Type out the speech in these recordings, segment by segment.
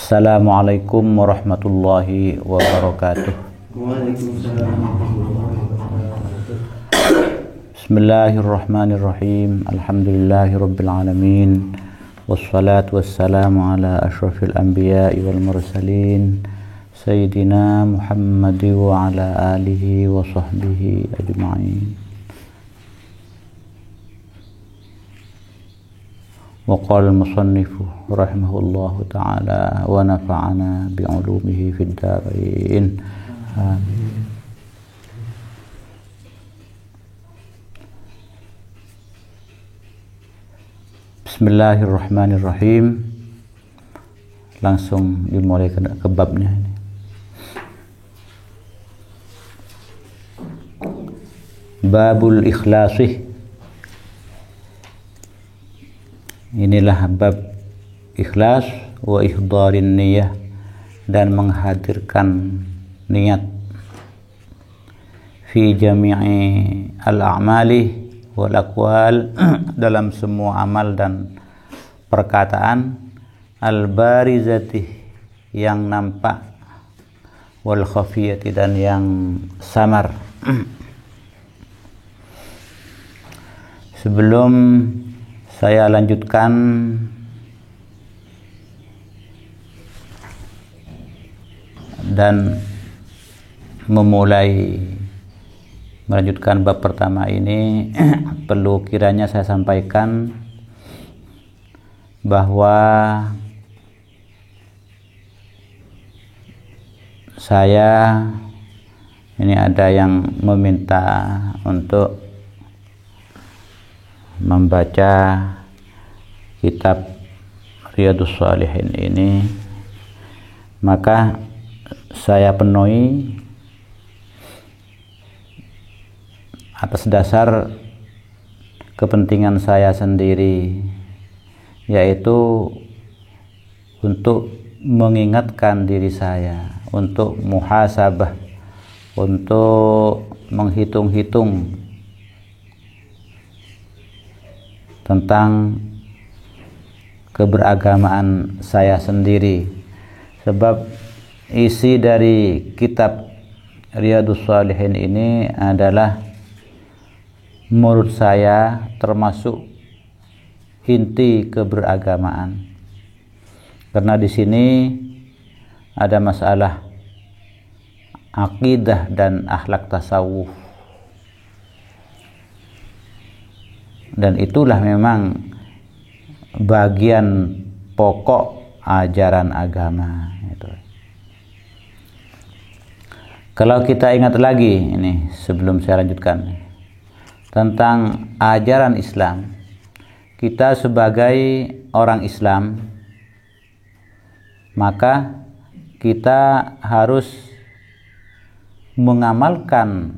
Assalamualaikum warahmatullahi wabarakatuh. Waalaikumsalam warahmatullahi wabarakatuh. Bismillahirrahmanirrahim. Alhamdulillahirabbil alamin. Wassalatu wassalamu ala asyrafil anbiya'i wal mursalin Sayyidina Muhammad wa ala alihi wa sahbihi ajma'in. Wa qala al-musannifu rahimahullahu ta'ala wa nafa'ana bi'ulumihi fid dharain. Amin. Bismillahirrahmanirrahim. Langsung dimulai ke babnya ini. Babul ikhlasi. Inilah bab ikhlas wa ihdarin niyah, dan menghadirkan niat fi jami'i al-a'mali wal aqwal dalam semua amal dan perkataan, al-barizati yang nampak, wal khafiyati dan yang samar. Sebelum saya lanjutkan dan melanjutkan bab pertama ini, perlu kiranya saya sampaikan bahwa saya ini ada yang meminta untuk membaca kitab Riyadhus Shalihin ini, maka saya penuhi atas dasar kepentingan saya sendiri, yaitu untuk mengingatkan diri saya, untuk muhasabah, untuk menghitung-hitung tentang keberagamaan saya sendiri. Sebab isi dari kitab Riyadhus Shalihin ini adalah menurut saya termasuk inti keberagamaan. Karena di sini ada masalah akidah dan akhlak tasawuf. Dan itulah memang bagian pokok ajaran agama itu. Kalau kita ingat lagi ini, sebelum saya lanjutkan, tentang ajaran Islam, kita sebagai orang Islam, maka kita harus mengamalkan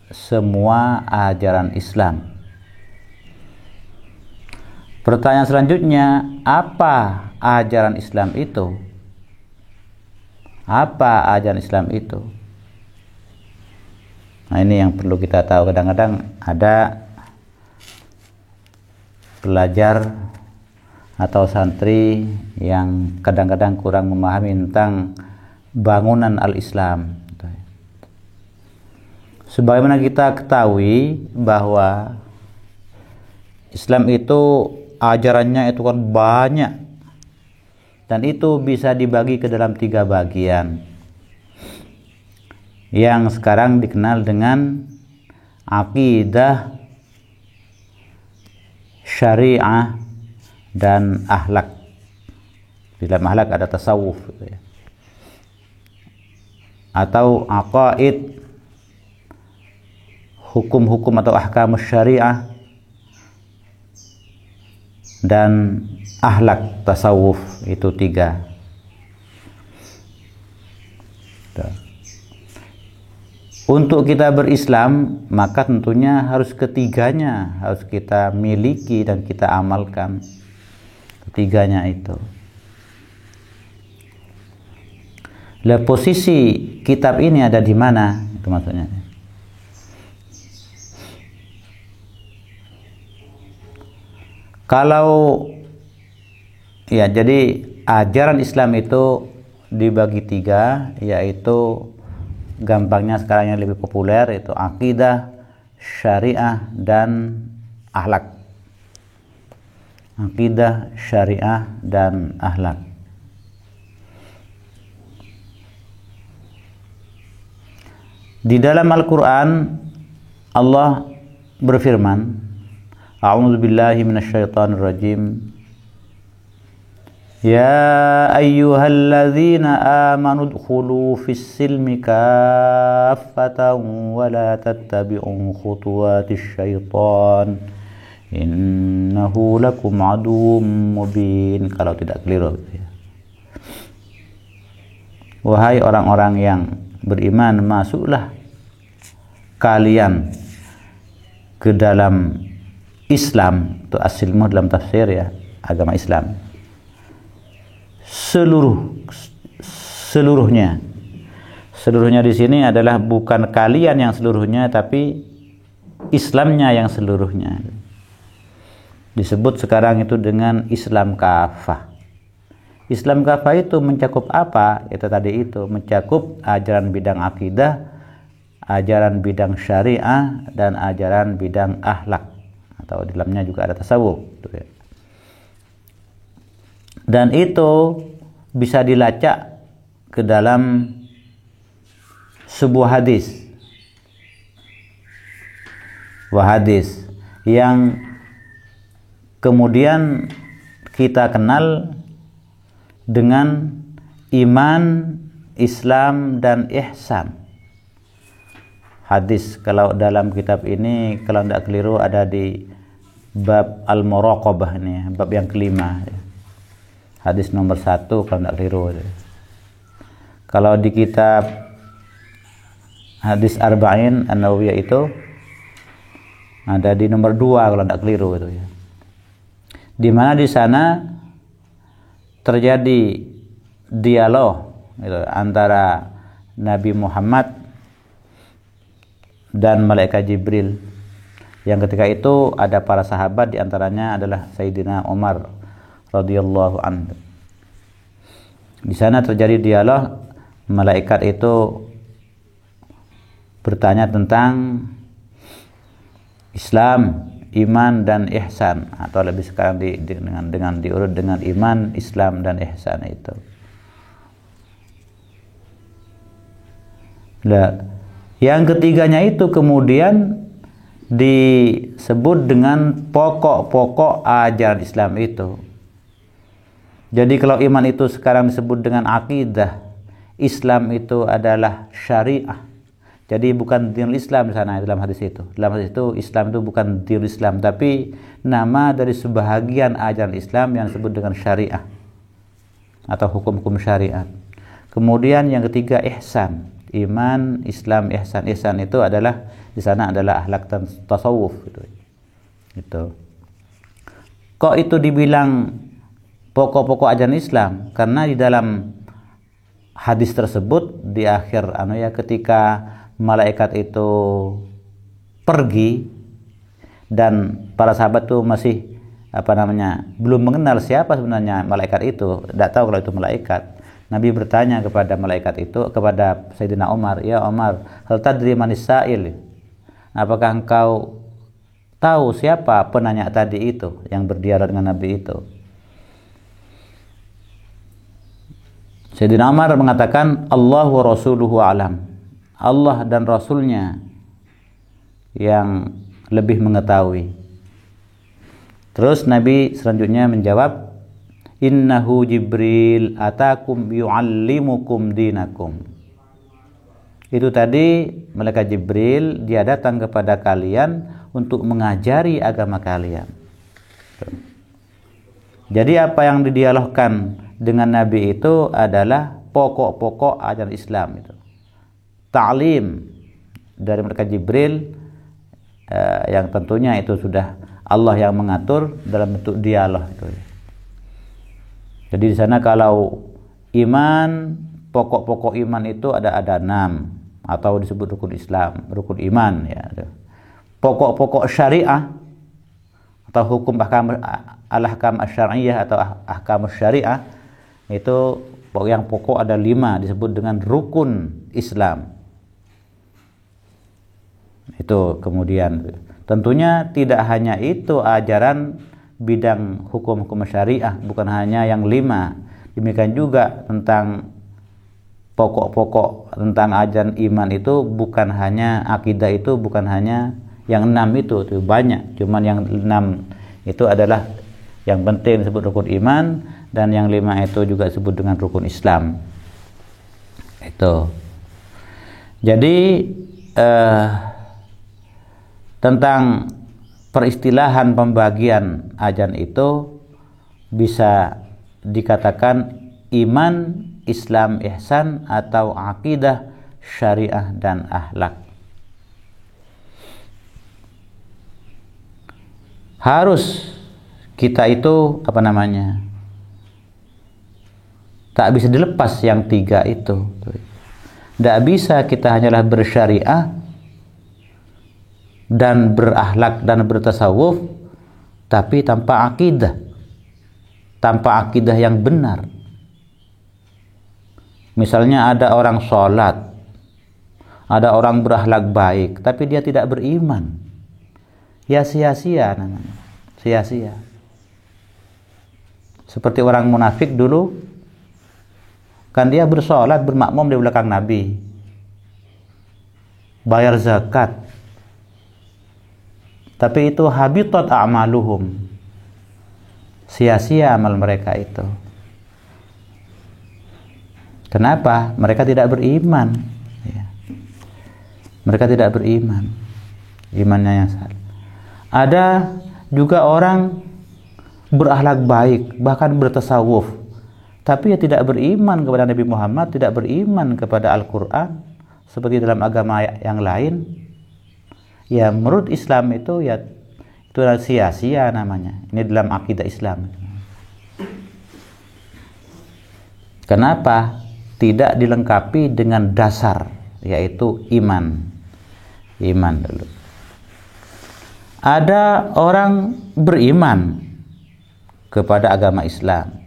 semua ajaran Islam. Pertanyaan selanjutnya, apa ajaran Islam itu? Apa ajaran Islam itu? Nah, ini yang perlu kita tahu. Kadang-kadang ada pelajar atau santri yang kadang-kadang kurang memahami tentang bangunan al-Islam. Sebagaimana kita ketahui bahwa Islam itu ajarannya itu kan banyak, dan itu bisa dibagi ke dalam 3 bagian yang sekarang dikenal dengan akidah, syariah, dan akhlak. Di dalam akhlak ada tasawuf gitu ya, atau aqaid, hukum-hukum atau ahkam syariah, dan akhlak tasawuf. Itu 3. Untuk kita berislam, maka tentunya harus ketiganya harus kita miliki dan kita amalkan. Ketiganya itu. Lah, posisi kitab ini ada di mana? Itu maksudnya. Kalau ya, jadi ajaran Islam itu dibagi 3, yaitu gampangnya sekarang yang lebih populer itu akidah, syariah, dan akhlak. Akidah, syariah, dan akhlak. Di dalam Al-Quran Allah berfirman, A'udzu billahi minasyaitonir rajim. Ya ayyuhalladzina amanu dkhulu fis silmi kaffatan wa la tattabi'u khutuwatis syaitan innahu lakum aduwwum mubin. Kalau tidak keliru ya. Wahai orang-orang yang beriman, masuklah kalian ke dalam Islam. Itu as-silmu dalam tafsir ya, agama Islam. Seluruhnya di sini adalah bukan kalian yang seluruhnya, tapi Islamnya yang seluruhnya. Disebut sekarang itu dengan Islam kafah. Islam kafah itu mencakup apa? Itu tadi itu mencakup ajaran bidang akidah, ajaran bidang syariah, dan ajaran bidang akhlak, atau di dalamnya juga ada tasawuf. Dan itu bisa dilacak ke dalam sebuah hadis. Hadis yang kemudian kita kenal dengan iman, Islam, dan ihsan. Hadis kalau dalam kitab ini kalau tidak keliru ada di bab al-muraqabah ini, bab yang kelima. Hadis nomor 1 kalau tidak keliru. Kalau di kitab hadis Arba'in An-Nawawiyah itu ada di nomor 2 kalau tidak keliru itu ya. Di mana di sana terjadi dialog gitu, antara Nabi Muhammad dan malaikat Jibril. Yang ketika itu ada para sahabat, di antaranya adalah Sayyidina Umar radhiyallahu anhu. Di sana terjadi dialog, malaikat itu bertanya tentang Islam, iman, dan ihsan, atau lebih sekarang dengan diurut dengan iman, Islam, dan ihsan itu. Nah, yang ketiganya itu kemudian disebut dengan pokok-pokok ajaran Islam itu. Jadi kalau iman itu sekarang disebut dengan akidah, Islam itu adalah syariah. Jadi bukan dinul Islam di sana dalam hadis itu. Dalam hadis itu Islam itu bukan dinul Islam, tapi nama dari sebahagian ajaran Islam yang disebut dengan syariah atau hukum-hukum syariat. Kemudian yang ketiga ihsan, iman, Islam, ihsan. Ihsan itu adalah di sana adalah akhlak dan tasawuf gitu. Gitu. Kok itu dibilang pokok-pokok ajaran Islam? Karena di dalam hadis tersebut di akhir ketika malaikat itu pergi dan para sahabat itu masih belum mengenal siapa sebenarnya malaikat itu, tidak tahu kalau itu malaikat. Nabi bertanya kepada malaikat itu, kepada Sayyidina Umar, "Ya Umar, hal tadri manis sa'il?" Apakah engkau tahu siapa penanya tadi itu yang berdialog dengan Nabi itu? Sayyidina Umar mengatakan, Allah wa rasuluhu alam. Allah dan Rasulnya yang lebih mengetahui. Terus Nabi selanjutnya menjawab, Innahu Jibril atakum yu'allimukum dinakum. Itu tadi malaikat Jibril, dia datang kepada kalian untuk mengajari agama kalian. Jadi apa yang didialogkan dengan Nabi itu adalah pokok-pokok ajaran Islam itu. Ta'lim dari malaikat Jibril yang tentunya itu sudah Allah yang mengatur dalam bentuk dialog itu. Jadi di sana kalau iman, pokok-pokok iman itu ada 6 atau disebut rukun Islam, rukun iman ya. Pokok-pokok syariah atau hukum ahkam al-ahkam asy-syar'iyyah atau ahkam syariah Itu yang pokok ada 5 disebut dengan rukun Islam. Itu kemudian tentunya tidak hanya itu ajaran bidang hukum-hukum syariah, bukan hanya yang 5. Demikian juga tentang pokok-pokok tentang ajaran iman itu bukan hanya akidah, itu bukan hanya yang 6 itu banyak. Cuman yang 6 itu adalah yang penting disebut rukun iman, dan yang 5 itu juga disebut dengan rukun Islam. Itu. Jadi tentang peristilahan pembagian ajaran itu bisa dikatakan iman, Islam, ihsan, atau akidah, syariah, dan akhlak. Harus kita itu tak bisa dilepas yang 3 itu. Tidak bisa kita hanyalah bersyariah dan berakhlak dan bertasawuf tapi tanpa akidah yang benar. Misalnya ada orang sholat, ada orang berakhlak baik, tapi dia tidak beriman, ya sia-sia namanya, sia-sia. Seperti orang munafik dulu, kan dia bersolat, bermakmum di belakang Nabi, bayar zakat, tapi itu habitat a'maluhum, sia-sia amal mereka itu. Kenapa? Mereka tidak beriman. Mereka tidak beriman, imannya yang salah. Ada juga orang berakhlak baik, bahkan bertasawuf, tapi tidak beriman kepada Nabi Muhammad, tidak beriman kepada Al-Quran seperti dalam agama yang lain. Ya menurut Islam itu ya itu sia-sia namanya. Ini dalam akidah Islam. Kenapa? Tidak dilengkapi dengan dasar, yaitu iman dulu. Ada orang beriman kepada agama Islam,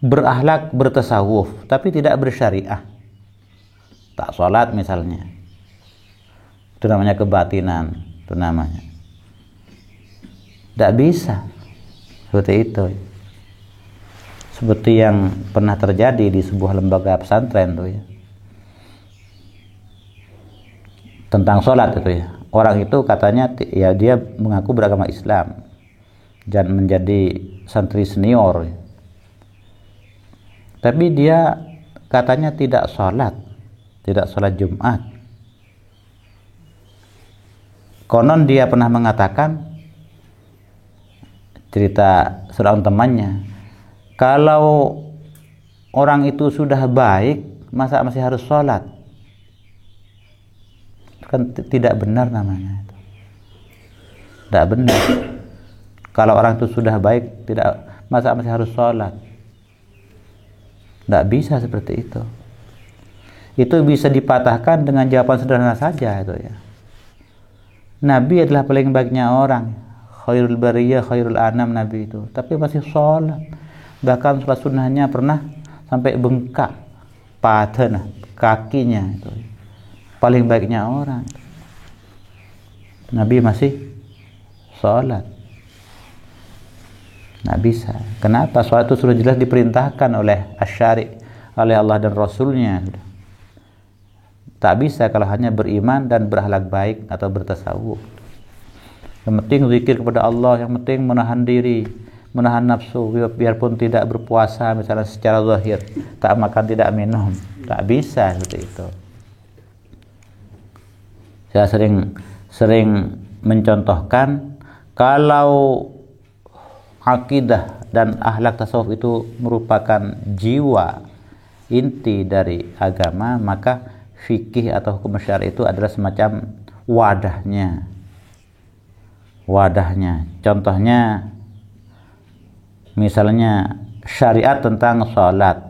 berakhlak, bertasawuf, tapi tidak bersyariah, tak sholat misalnya, itu namanya kebatinan, itu namanya. Tidak bisa seperti itu. Seperti yang pernah terjadi di sebuah lembaga pesantren tuh ya, tentang sholat itu ya. Orang itu katanya ya dia mengaku beragama Islam dan menjadi santri senior ya. Tapi dia katanya tidak sholat Jumat. Konon dia pernah mengatakan, cerita seorang temannya, kalau orang itu sudah baik, masa masih harus sholat? Kan tidak benar namanya. Tidak benar. Kalau orang itu sudah baik, masa masih harus sholat? Tidak bisa seperti itu. Itu bisa dipatahkan dengan jawaban sederhana saja itu ya. Nabi adalah paling baiknya orang, khairul bariyah, khairul anam, Nabi itu, tapi masih sholat. Bahkan sholat sunnahnya pernah sampai bengkak patah kakinya itu. Paling baiknya orang, Nabi masih sholat. Nggak bisa. Kenapa? Sholat itu sudah jelas diperintahkan oleh asy-syari', oleh Allah dan Rasulnya. Tak bisa kalau hanya beriman dan berakhlak baik atau bertasawuf. Yang penting zikir kepada Allah, yang penting menahan diri, menahan nafsu, biarpun tidak berpuasa misalnya secara zahir, tak makan tidak minum, tak bisa seperti itu. Saya sering mencontohkan, kalau akidah dan akhlak tasawuf itu merupakan jiwa inti dari agama, maka fikih atau hukum syar'i itu adalah semacam wadahnya. Contohnya misalnya syariat tentang sholat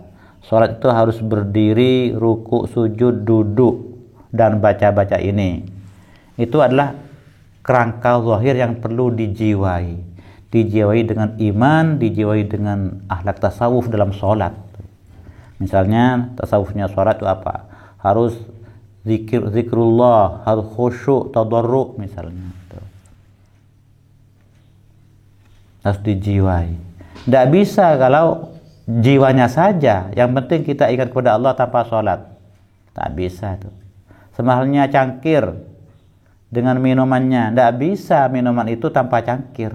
itu harus berdiri, ruku, sujud, duduk, dan baca-baca ini. Itu adalah kerangka zahir yang perlu dijiwai. dijiwai dengan iman, dijiwai dengan akhlak tasawuf dalam sholat. Misalnya tasawufnya sholat itu apa? Harus zikrullah, harus khusyuk, tadarruk misalnya. Harus dijiwai. Tidak bisa kalau jiwanya saja, yang penting kita ingat kepada Allah tanpa sholat. Tak bisa tuh. Sama halnya cangkir dengan minumannya, tidak bisa minuman itu tanpa cangkir.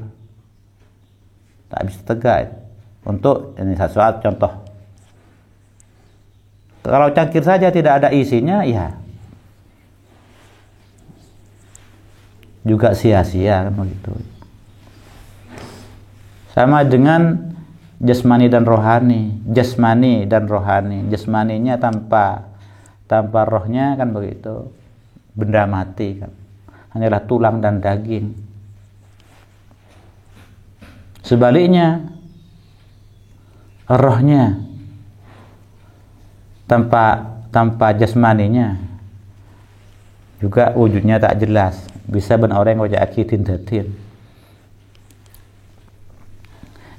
Tak bisa tegak. Untuk ini sesuatu contoh. Kalau cangkir saja tidak ada isinya, ya juga sia-sia kan begitu. Sama dengan jasmani dan rohani. Jasmani dan rohani. Jasmaninya tanpa rohnya kan begitu. Benda mati kan. Hanyalah tulang dan daging. Sebaliknya, rohnya tanpa jasmaninya juga wujudnya tak jelas. Bisa ben orang wajah akidin datin.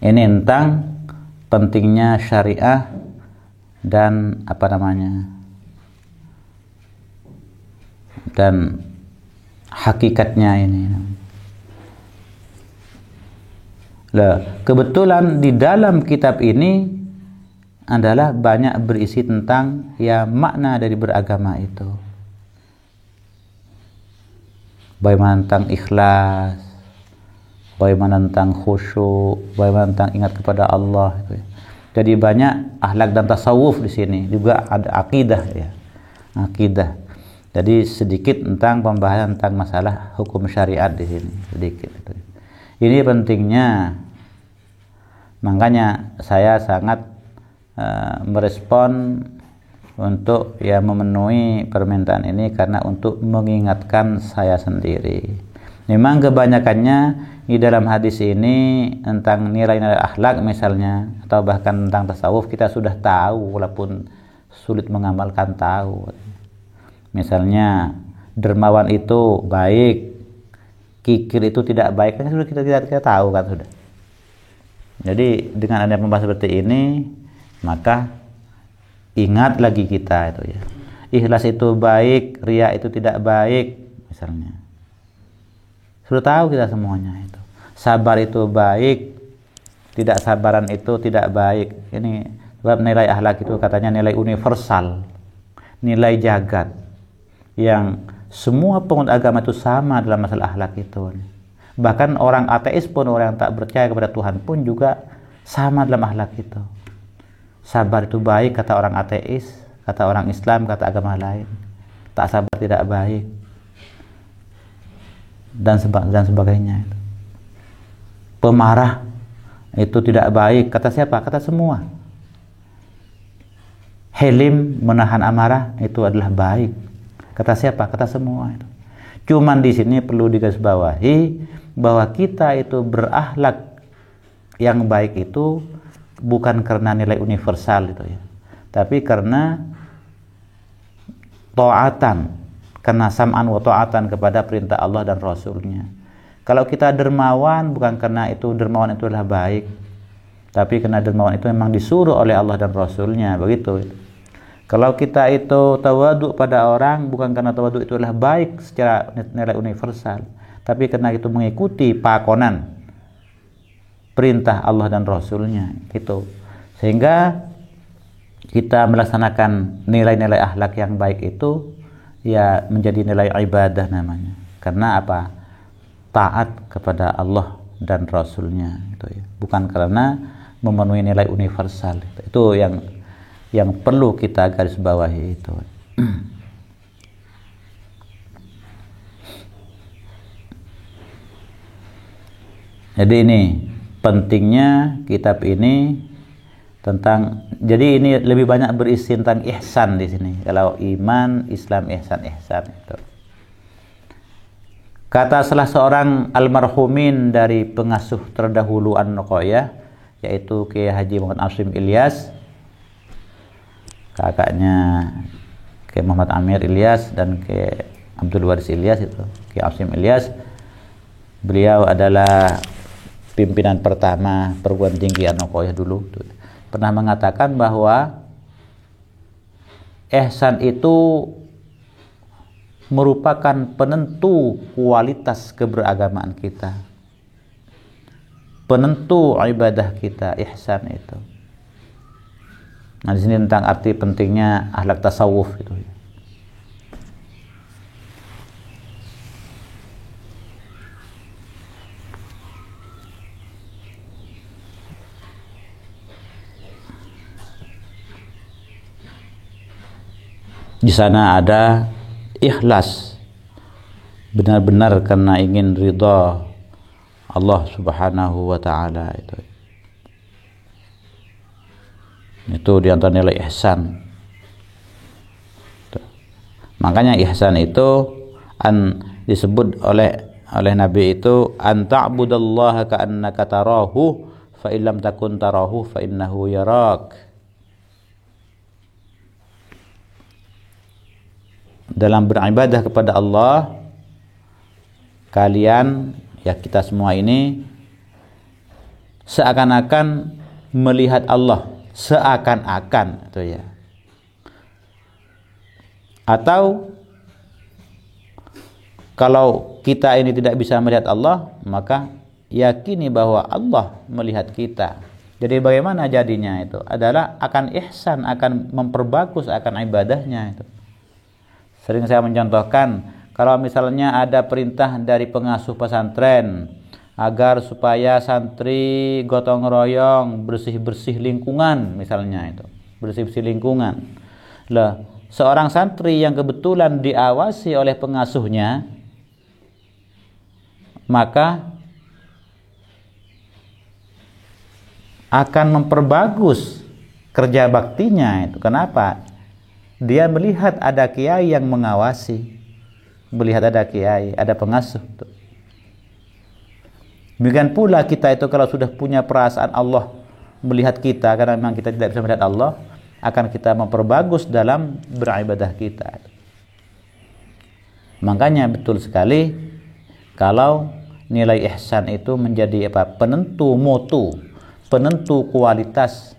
Ini tentang pentingnya syariah dan dan hakikatnya ini. Kebetulan di dalam kitab ini adalah banyak berisi tentang ya makna dari beragama itu. Bagaimana tentang ikhlas, bagaimana tentang khusyuk, bagaimana tentang ingat kepada Allah. Jadi banyak akhlak dan tasawuf di sini, juga ada akidah ya, akidah. Jadi sedikit tentang pembahasan tentang masalah hukum syariat di sini sedikit. Ini pentingnya, makanya saya sangat merespon untuk ya memenuhi permintaan ini karena untuk mengingatkan saya sendiri. Memang kebanyakannya di dalam hadis ini tentang nilai-nilai akhlak misalnya atau bahkan tentang tasawuf kita sudah tahu walaupun sulit mengamalkan tahu. Misalnya dermawan itu baik, kikir itu tidak baik, kan sudah kita tahu kan sudah. Jadi dengan adanya pembahasan seperti ini maka ingat lagi kita itu ya. Ikhlas itu baik, riya itu tidak baik misalnya. Sudah tahu kita semuanya itu. Sabar itu baik, tidak sabaran itu tidak baik. Ini sebab nilai akhlak itu katanya nilai universal, nilai jagat yang semua penganut agama itu sama dalam masalah akhlak itu. Bahkan orang ateis pun, orang yang tak percaya kepada Tuhan pun juga sama dalam akhlak itu. Sabar itu baik kata orang ateis, kata orang Islam, kata agama lain. Tak sabar tidak baik. Dan sebagainya. Pemarah itu tidak baik kata siapa? Kata semua. Helim, menahan amarah itu adalah baik. Kata siapa? Kata semua itu. Cuman di sini perlu digarisbawahi bahwa kita itu berakhlak yang baik itu bukan karena nilai universal itu ya, tapi karena ta'atan, karena sam'an wa ta'atan kepada perintah Allah dan Rasulnya. Kalau kita dermawan bukan karena itu dermawan itu adalah baik, tapi karena dermawan itu memang disuruh oleh Allah dan Rasulnya, begitu. Kalau kita itu tawaduk pada orang bukan karena tawaduk itu adalah baik secara nilai universal, tapi karena itu mengikuti pakonan perintah Allah dan Rasulnya gitu. Sehingga kita melaksanakan nilai-nilai akhlak yang baik itu ya menjadi nilai ibadah namanya. Karena apa? Taat kepada Allah dan Rasulnya gitu ya. Bukan karena memenuhi nilai universal. Itu yang perlu kita garis bawahi itu. Jadi ini pentingnya kitab ini tentang, jadi ini lebih banyak berisi tentang ihsan di sini. Kalau iman, Islam, ihsan itu. Kata salah seorang almarhumin dari pengasuh terdahulu An-Nuqayyah, yaitu Kiai Haji Muhammad Asim Ilyas, kakaknya Kiai Muhammad Amir Ilyas dan Kiai Abdul Waris Ilyas itu, Kiai Asim Ilyas. Beliau adalah pimpinan pertama perguruan tinggi An-Nakoyah dulu pernah mengatakan bahwa ihsan itu merupakan penentu kualitas keberagamaan kita, penentu ibadah kita, ihsan itu. Nah, di sini tentang arti pentingnya akhlak tasawuf itu. Di sana ada ikhlas, benar-benar karena ingin ridha Allah Subhanahu wa ta'ala. Itu di antara nilai ihsan. Makanya ihsan itu disebut oleh Nabi itu an ta'budallaha ka'annaka tarahu fa illam takun tarahu fa innahu yarak. Dalam beribadah kepada Allah, kalian, ya kita semua ini seakan-akan melihat Allah, seakan-akan itu ya. Atau kalau kita ini tidak bisa melihat Allah, maka yakini bahwa Allah melihat kita. Jadi bagaimana jadinya itu? Adalah akan ihsan, akan memperbagus akan ibadahnya itu. Sering saya mencontohkan, kalau misalnya ada perintah dari pengasuh pesantren agar supaya santri gotong royong bersih-bersih lingkungan misalnya itu, bersih-bersih lingkungan. Lah, seorang santri yang kebetulan diawasi oleh pengasuhnya, maka akan memperbagus kerja baktinya itu. Kenapa? Dia melihat ada kiai yang mengawasi, melihat ada kiai, ada pengasuh. Demikian pula kita itu kalau sudah punya perasaan Allah melihat kita, karena memang kita tidak bisa melihat Allah, akan kita memperbagus dalam beribadah kita. Makanya betul sekali kalau nilai ihsan itu menjadi penentu mutu, penentu kualitas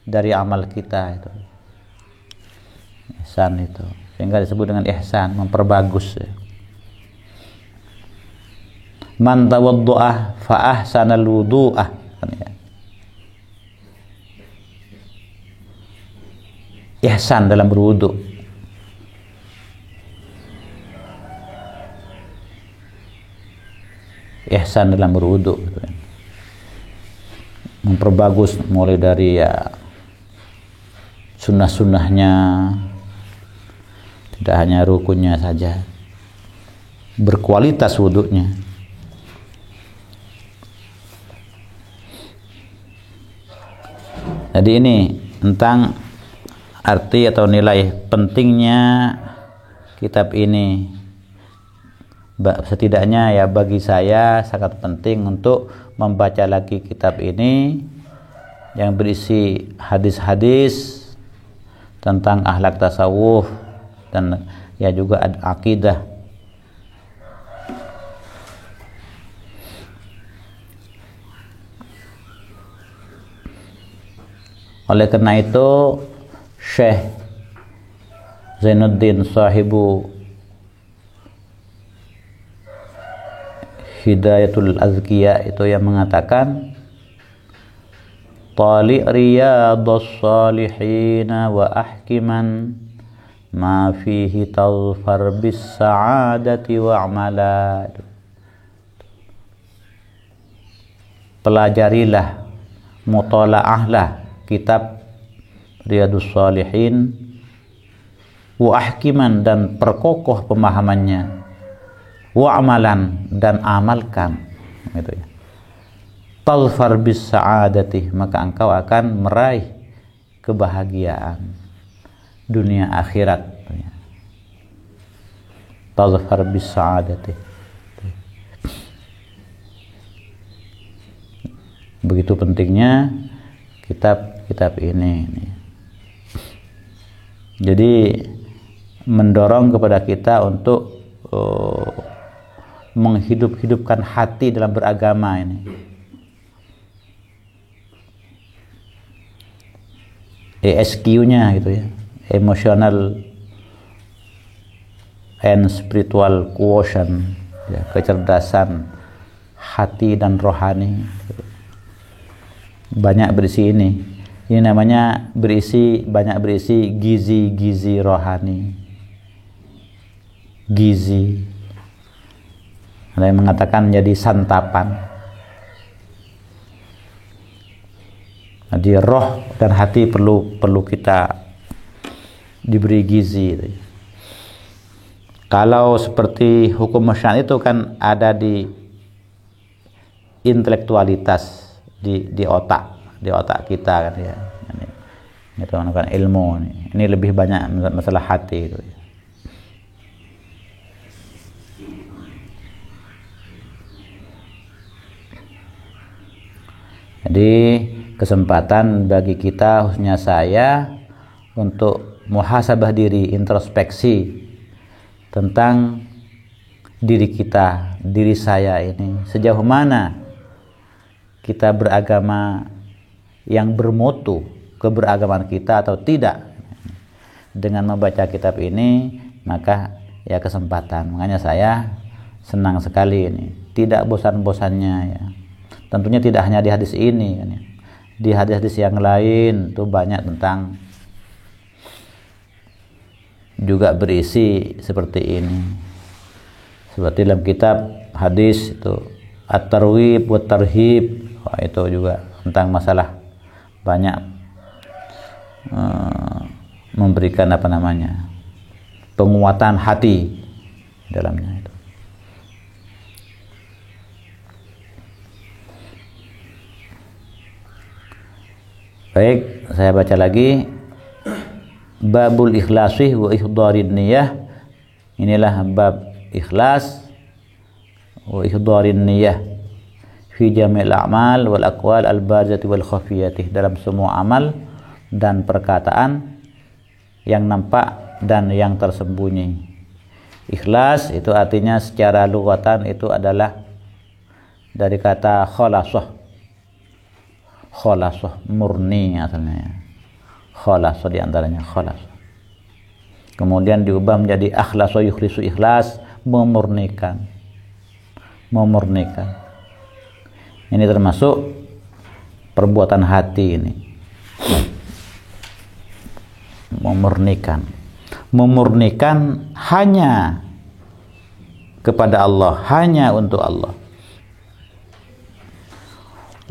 dari amal kita itu. Ihsan itu sehingga disebut dengan ihsan, memperbagus. Man tawaddu'a fa ahsanal wudu'ah. Ihsan dalam berwudu. Ihsan dalam berwudu, memperbagus mulai dari ya sunnah-sunnahnya, tidak hanya rukunnya saja, berkualitas wudunya. Jadi ini tentang arti atau nilai pentingnya kitab ini. Setidaknya ya bagi saya sangat penting untuk membaca lagi kitab ini yang berisi hadis-hadis tentang akhlak tasawuf dan ya juga akidah. Oleh karena itu Syekh Zainuddin sahibu Hidayatul Azkiya itu yang mengatakan Tali' riyadus salihina wa ahkiman ma fihi tazfar bis sa'adati wa amala. Pelajarilah, mutola'ahlah kitab Riyadus Salihin wa ahkiman, dan perkokoh pemahamannya, wa amalan, dan amalkan gitu ya. Talfar bis sa'adati, maka engkau akan meraih kebahagiaan dunia akhirat. Talfar bis sa'adati. Begitu pentingnya kitab ini. Jadi mendorong kepada kita untuk menghidup-hidupkan hati dalam beragama ini. ESQ-nya gitu ya, emotional and spiritual quotient, ya, kecerdasan hati dan rohani. Banyak berisi ini. Ini namanya banyak berisi gizi-gizi rohani. Gizi. Ada yang mengatakan menjadi santapan. Jadi roh dan hati perlu kita diberi gizi. Kalau seperti hukum syar'i itu kan ada di intelektualitas, di otak kita kan ya. Ini teman-teman ilmu ini lebih banyak masalah hati itu. Jadi kesempatan bagi kita, khususnya saya, untuk muhasabah diri, introspeksi tentang diri kita, diri saya ini, sejauh mana kita beragama yang bermutu keberagaman kita atau tidak. Dengan membaca kitab ini, maka ya kesempatan. Makanya saya senang sekali ini, tidak bosan-bosannya ya. Tentunya tidak hanya di hadis ini, di hadis-hadis yang lain tuh banyak tentang juga berisi seperti ini. Seperti dalam kitab hadis itu At-Targhib wa Tarhib, itu juga tentang masalah banyak memberikan penguatan hati dalamnya itu. Baik, saya baca lagi. Babul ikhlasi wa ihdarin niyah. Inilah bab ikhlas wa ihdarin niyah fi jami'il a'mal wal aqwal al barzati wal khafiyati, dalam semua amal dan perkataan yang nampak dan yang tersembunyi. Ikhlas itu artinya secara lughatan itu adalah dari kata khalasah. Khalasah murni asalnya. Khalasah diantaranya khalasah. Kemudian diubah menjadi akhlasa yukhlisu, ikhlas, memurnikan. Memurnikan. Ini termasuk perbuatan hati ini. Memurnikan. Memurnikan hanya kepada Allah, hanya untuk Allah.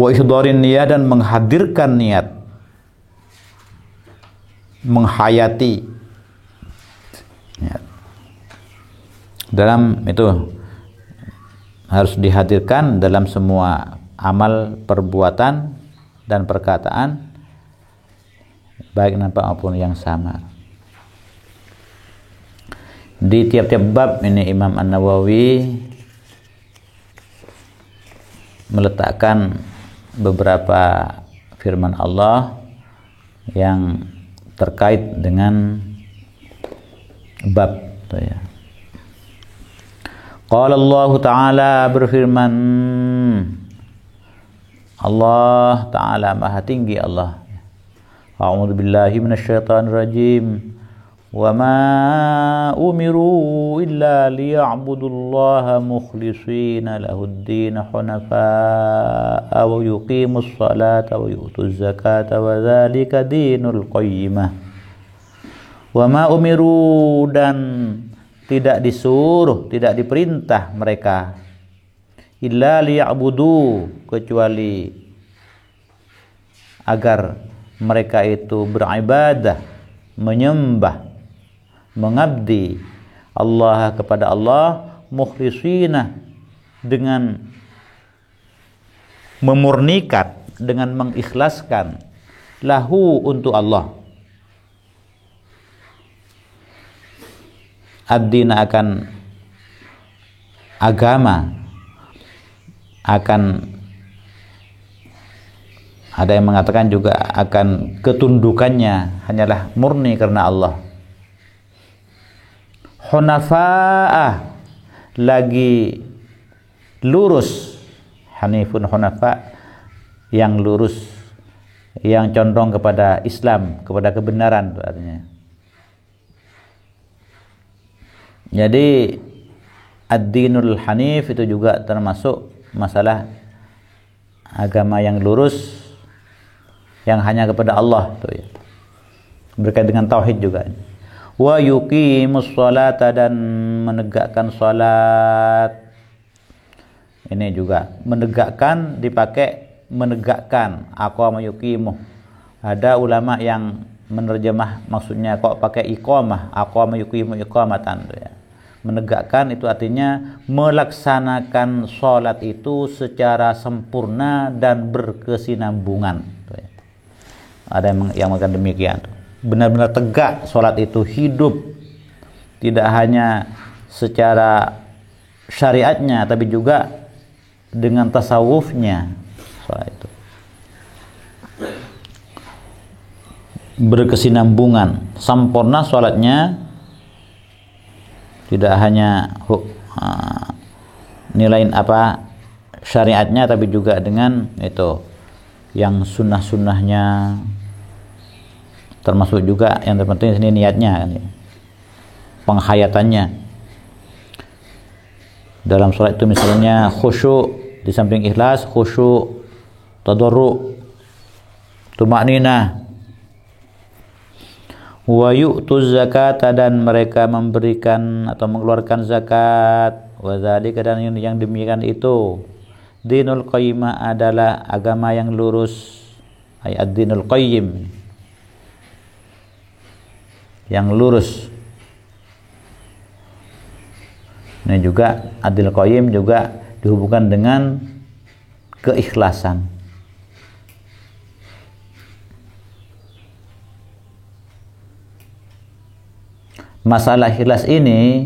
Wa ihdarin niyah, dan menghadirkan niat, menghayati niat. Dalam itu harus dihadirkan dalam semua amal, perbuatan dan perkataan, baik nampak maupun yang samar. Di tiap-tiap bab ini Imam An-Nawawi meletakkan beberapa firman Allah yang terkait dengan bab itu ya. Qala Allah Ta'ala, berfirman Allah Ta'ala, Maha Tinggi Allah. A'udzu billahi minasyaitonir rajim. Wa ma umiru illa liya'budullaha mukhlishina lahud-din hunafa'a wa yuqimus salata wa yu'tuz zakata wa dzalika dinul qayyimah. Wa ma umiru, dan tidak disuruh, tidak diperintah mereka, illa liya'budu, kecuali agar mereka itu beribadah, menyembah, mengabdi Allah, kepada Allah, mukhlishina, dengan memurnikan, dengan mengikhlaskan, lahu, untuk Allah, ad-din, akan agama, akan, ada yang mengatakan juga akan ketundukannya hanyalah murni karena Allah. Hunafa'ah, lagi lurus, hanifun hunafa, yang lurus, yang condong kepada Islam, kepada kebenaran artinya. Jadi ad-dinul hanif itu juga termasuk masalah agama yang lurus yang hanya kepada Allah tuh ya. Berkait dengan tauhid juga. Wa yuqimus sholata, dan menegakkan salat. Ini juga menegakkan dipakai menegakkan, aqama yuqimuh. Ada ulama yang menerjemah maksudnya kok pakai iqamah, aqama yuqimu iqamatan ya. Menegakkan itu artinya melaksanakan salat itu secara sempurna dan berkesinambungan ya. Ada yang mengatakan demikian. Benar-benar tegak salat itu, hidup, tidak hanya secara syariatnya tapi juga dengan tasawufnya. Itu berkesinambungan, sempurna sholatnya, tidak hanya nilaiin apa syariatnya tapi juga dengan itu yang sunnah-sunnahnya, termasuk juga yang terpenting ini niatnya kan, penghayatannya dalam sholat itu. Misalnya khusyuk, di samping ikhlas khusyuk, tadarru, tumakninah. Wa yu'tuz zakata, dan mereka memberikan atau mengeluarkan zakat. Wa dzalika, dan yang demikian itu dinul qayyimah, adalah agama yang lurus. Ay ad-dinul qayyim, yang lurus. Ini juga adil qayyim juga dihubungkan dengan keikhlasan. Masalah ikhlas ini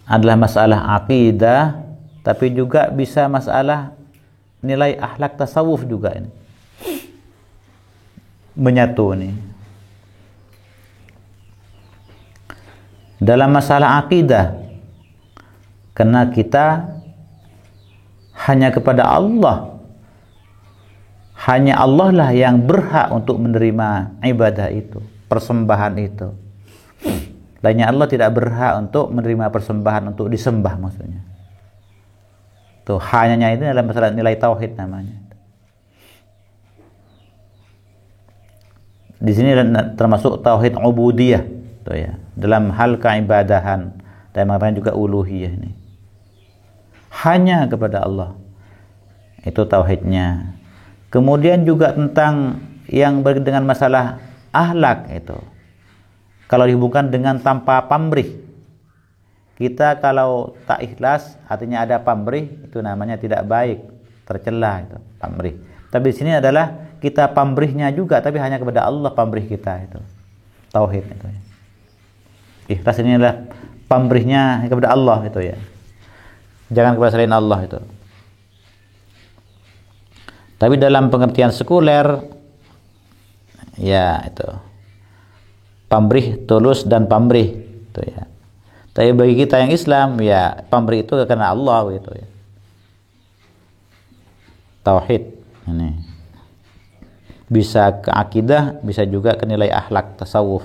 adalah masalah akidah, tapi juga bisa masalah nilai akhlak tasawuf juga ini. Menyatu nih. Dalam masalah akidah, karena kita hanya kepada Allah, hanya Allah lah yang berhak untuk menerima ibadah itu, persembahan itu. Lainnya Allah tidak berhak untuk menerima persembahan untuk disembah maksudnya. Tuh hanya itu dalam masalah nilai tauhid namanya. Di sini termasuk tauhid ubudiyah, tuh ya. Dalam hal keibadahan, dan maknanya juga uluhiyah ini. Hanya kepada Allah. Itu tauhidnya. Kemudian juga tentang yang berkaitan dengan masalah akhlak itu. Kalau dihubungkan dengan tanpa pamrih, kita kalau tak ikhlas artinya ada pamrih, itu namanya tidak baik, tercela itu pamrih. Tapi di sini adalah kita pamrihnya juga, tapi hanya kepada Allah pamrih kita itu. Tauhid itu. Ikhlas ini adalah pamrihnya kepada Allah itu ya. Jangan kepada selain Allah itu. Tapi dalam pengertian sekuler ya itu pamrih tulus dan pamrih itu ya. Tapi bagi kita yang Islam ya pamrih itu karena Allah gitu ya. Tauhid ini bisa ke akidah, bisa juga ke nilai akhlak tasawuf.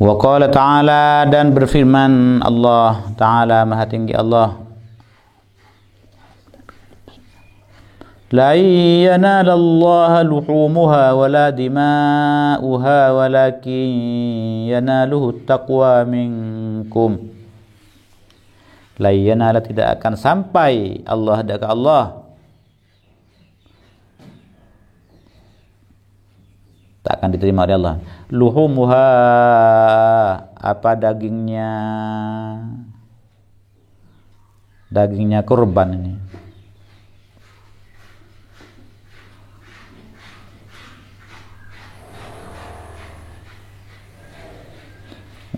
Wa qala ta'ala, dan berfirman Allah Ta'ala, Maha Tinggi Allah, la yanalallaha luhumuha wala dima'uha walakin yanaluhu taqwa minkum. La yanala, tidak akan sampai Allah ke Allah, tak akan diterima oleh Allah. Luhumuha, apa dagingnya? Dagingnya kurban ini.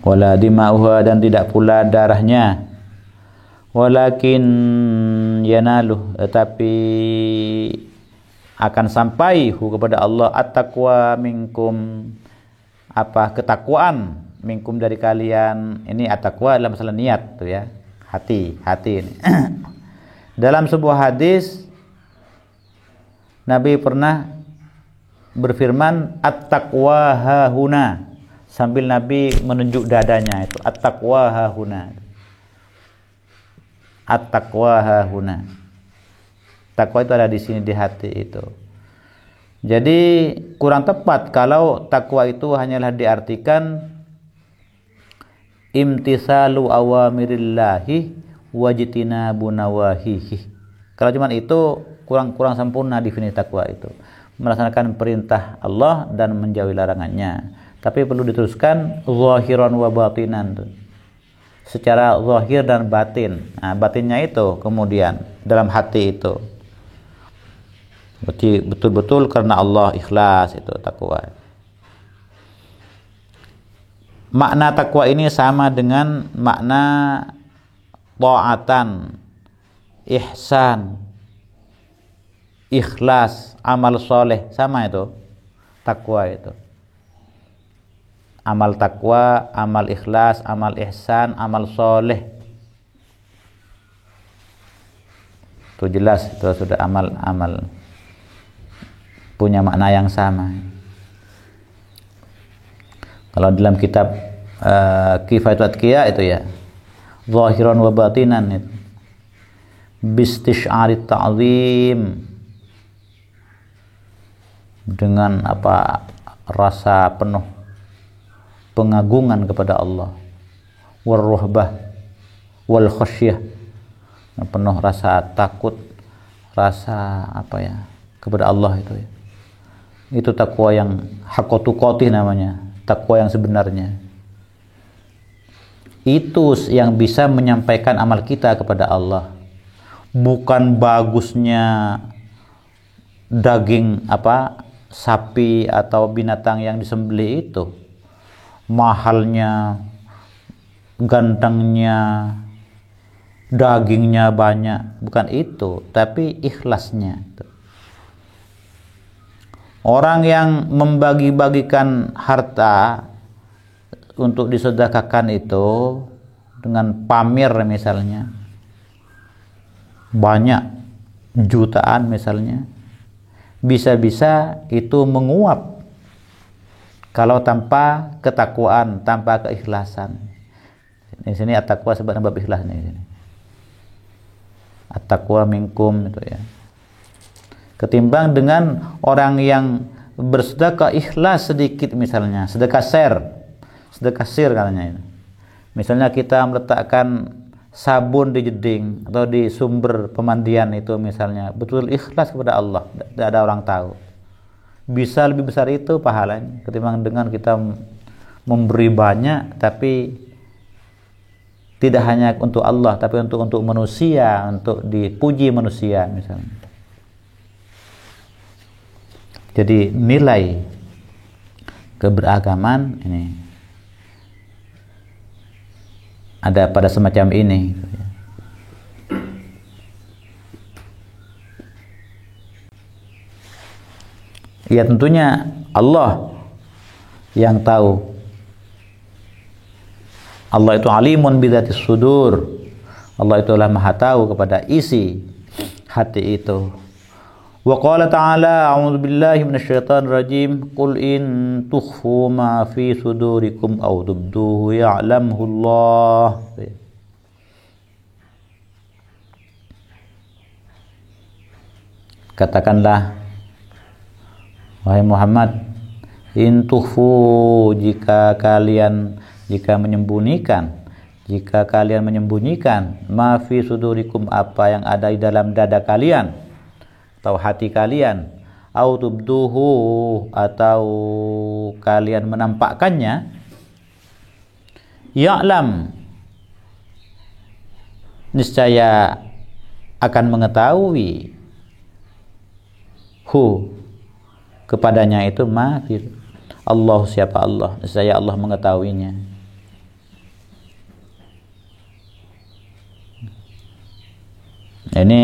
Wala dima'uha, dan tidak pula darahnya. Walakin yanaluh, tetapi akan sampai kepada Allah at-taqwa minkum, apa ketakwaan minkum dari kalian, ini at-taqwa dalam masalah niat tuh ya, hati ini. Dalam sebuah hadis Nabi pernah berfirman at-taqwa hahuna, sambil Nabi menunjuk dadanya, itu at-taqwa hahuna. At-taqwa hahuna. Takwa itu ada di sini, di hati itu. Jadi kurang tepat kalau takwa itu hanyalah diartikan imtisalu awamirillahi wajtinabu nawahihi. Kalau cuma itu kurang sempurna definisi takwa itu. Melaksanakan perintah Allah dan menjauhi larangannya. Tapi perlu diteruskan zahiran wa batinan. Secara zahir dan batin. Nah, batinnya itu kemudian dalam hati itu. Berarti betul-betul karena Allah, ikhlas, itu takwa. Makna takwa ini sama dengan makna ta'atan, ihsan, ikhlas, amal soleh, sama itu takwa itu. Amal takwa, amal ikhlas, amal ihsan, amal soleh. Itu jelas, itu sudah amal punya makna yang sama. Kalau dalam kitab Kifayatul Atqiya itu ya, zahiran wa batinan itu, bistish'arit ta'zim, dengan rasa penuh pengagungan kepada Allah, warruhbah wal khasyah, penuh rasa takut, rasa kepada Allah itu ya. Itu takwa yang haqqatu qatih namanya, takwa yang sebenarnya. Itu yang bisa menyampaikan amal kita kepada Allah. Bukan bagusnya daging sapi atau binatang yang disembelih itu, mahalnya, gantengnya, dagingnya banyak, bukan itu, tapi ikhlasnya. Orang yang membagi-bagikan harta untuk disedekahkan itu dengan pamer misalnya, banyak jutaan misalnya, bisa-bisa itu menguap kalau tanpa ketakwaan, tanpa keikhlasan. Di sini at-taqwa sebenarnya bab ikhlas nih. At-taqwa minkum itu ya. Ketimbang dengan orang yang bersedekah ikhlas sedikit, misalnya sedekah sir katanya itu. Misalnya kita meletakkan sabun di jeding atau di sumber pemandian itu misalnya, betul ikhlas kepada Allah, tidak ada orang tahu, bisa lebih besar itu pahalanya ketimbang dengan kita memberi banyak tapi tidak hanya untuk Allah tapi untuk manusia, untuk dipuji manusia misalnya. Jadi nilai keberagaman ini ada pada semacam ini. Ya tentunya Allah yang tahu. Allah itu alimun bidzatis sudur. Allah itulah maha tahu kepada isi hati itu. Wa qala ta'ala a'udzu billahi minasyaitonir rajim qul in tukhfu ma fi sudurikum aw tubduhu ya'lamhu Allah. Katakanlah wahai Muhammad, in tukhfu, jika kalian menyembunyikan ma fi sudurikum, apa yang ada di dalam dada kalian atau hati kalian, au tubduhu, atau kalian menampakkannya, ya'lam, niscaya akan mengetahui, kepadanya itu mafir Allah, siapa Allah, niscaya Allah mengetahuinya. Ini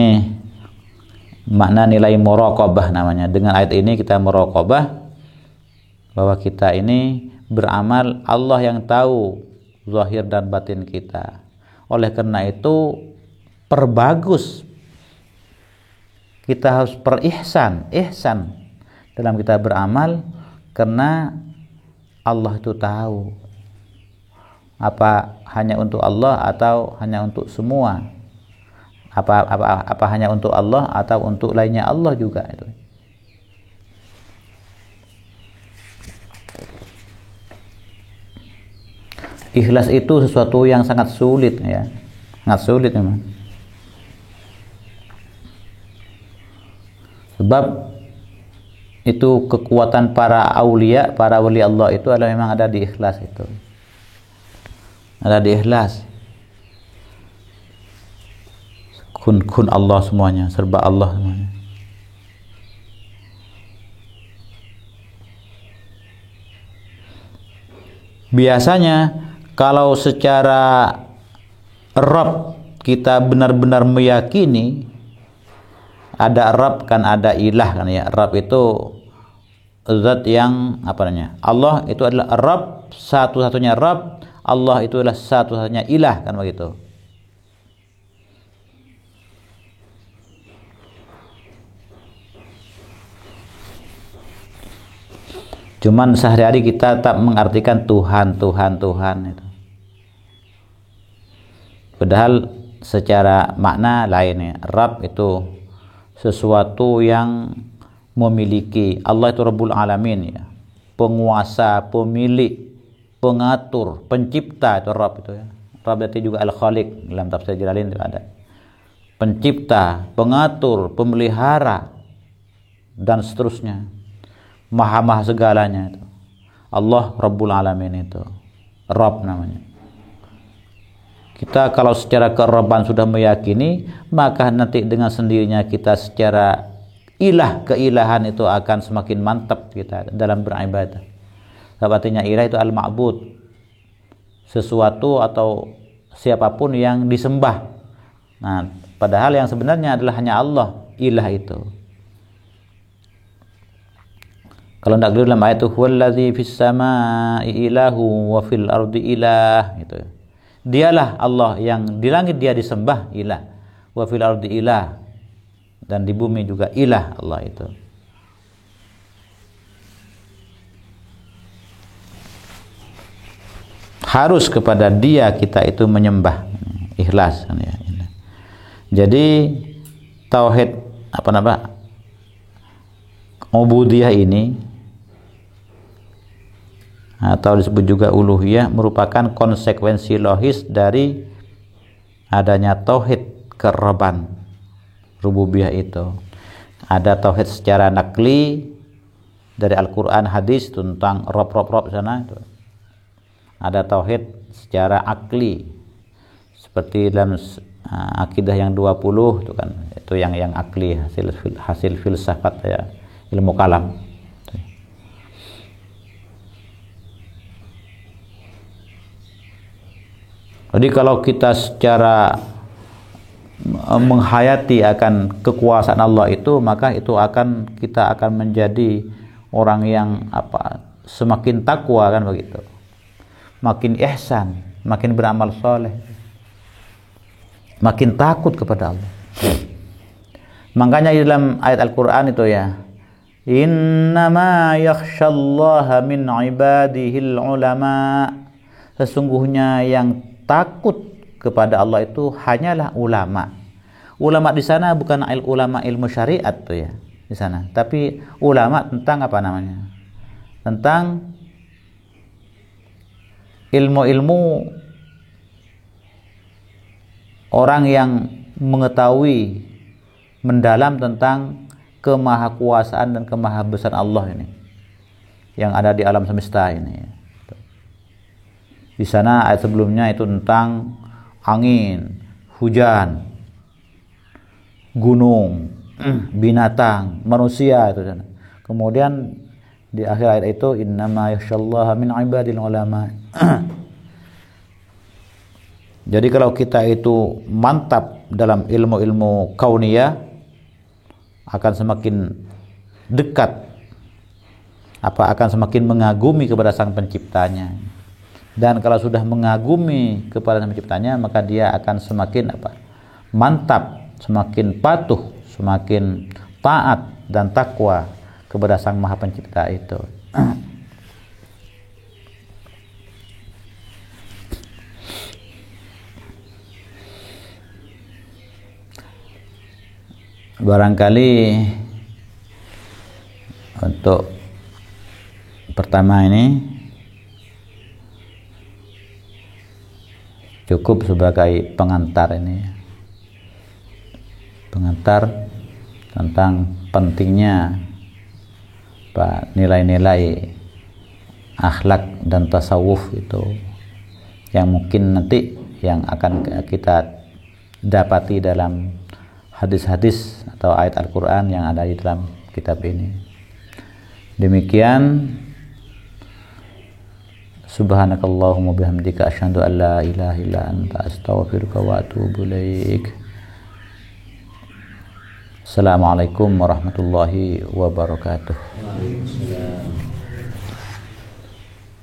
makna nilai muraqabah namanya. Dengan ayat ini kita muraqabah bahwa kita ini beramal, Allah yang tahu zahir dan batin kita. Oleh karena itu perbagus, kita harus ihsan dalam kita beramal, karena Allah itu tahu apa hanya untuk Allah atau hanya untuk semua, apa hanya untuk Allah atau untuk lainnya Allah juga itu. Ikhlas itu sesuatu yang sangat sulit ya, sangat sulit memang. Sebab itu kekuatan para aulia, para wali Allah itu adalah memang ada di ikhlas itu. Ada di ikhlas. Kun Allah semuanya, serba Allah semuanya. Biasanya kalau secara Rabb kita benar-benar meyakini ada Rabb kan ada ilah kan ya. Rabb itu zat yang apa namanya? Allah itu adalah Rabb, satu-satunya Rabb. Allah itu adalah satu-satunya ilah kan begitu. Cuman sehari-hari kita tak mengartikan Tuhan itu. Padahal secara makna lainnya, Rabb itu sesuatu yang memiliki. Allah itu Rabbul Alamin ya, penguasa, pemilik, pengatur, pencipta, itu Rabb itu ya. Rabb itu juga Al-Khaliq, dalam tafsir Jalalain itu ada. Pencipta, pengatur, pemelihara dan seterusnya. Maha segalanya itu. Allah Rabbul Alamin itu. Rabb namanya. Kita kalau secara kerabban sudah meyakini, maka nanti dengan sendirinya kita secara keilahan itu akan semakin mantap kita dalam beribadah. Artinya ilah itu al-ma'bud, sesuatu atau siapapun yang disembah. Nah, padahal yang sebenarnya adalah hanya Allah, ilah itu. Kalau tidak keliru dalam ayat itu, huwallazi fis samaa'i ilahu wa fil ardi ilah, gitu. Dialah Allah yang di langit dia disembah, ilah, wa fil ardi ilah, dan di bumi juga ilah Allah itu. Harus kepada dia kita itu menyembah, ikhlas ya. Jadi tauhid ubudiyah ini atau disebut juga uluhiyah merupakan konsekuensi logis dari adanya tauhid kerabban rububiyah itu. Ada tauhid secara nakli dari Al-Qur'an, hadis tentang Rob sana itu. Ada tauhid secara akli seperti dalam akidah yang 20 itu kan, itu yang akli, hasil filsafat ya, ilmu kalam. Jadi kalau kita secara menghayati akan kekuasaan Allah itu, maka itu kita akan menjadi orang yang semakin takwa kan begitu. Makin ihsan, makin beramal soleh, makin takut kepada Allah. Makanya dalam ayat Al-Qur'an itu ya, innama yakhsyallaha min ibadihil ulama, sesungguhnya yang takut kepada Allah itu hanyalah ulama. Ulama di sana bukan ulama ilmu syariat tuh ya di sana, tapi ulama tentang tentang ilmu-ilmu orang yang mengetahui mendalam tentang kemahakuasaan dan kemahabesaraan Allah ini yang ada di alam semesta ini. Di sana ayat sebelumnya itu tentang angin, hujan, gunung, binatang, manusia itu sana. Kemudian di akhir ayat itu innama yakhsyallaha min ibadil ulama. Jadi kalau kita itu mantap dalam ilmu-ilmu kauniyah, akan semakin dekat akan semakin mengagumi kepada sang penciptanya. Dan kalau sudah mengagumi kepada sang penciptanya, maka dia akan semakin mantap, semakin patuh, semakin taat dan takwa kepada sang maha pencipta itu. Barangkali untuk pertama ini cukup sebagai pengantar tentang pentingnya nilai-nilai akhlak dan tasawuf itu, yang mungkin nanti yang akan kita dapati dalam hadis-hadis atau ayat Al-Quran yang ada di dalam kitab ini. Demikian, subhanakallahumma bihamdika asyhadu an la ilaha illa anta astaghfiruka wa atubu ilaik. Assalamualaikum warahmatullahi wabarakatuh. Waalaikumsalam.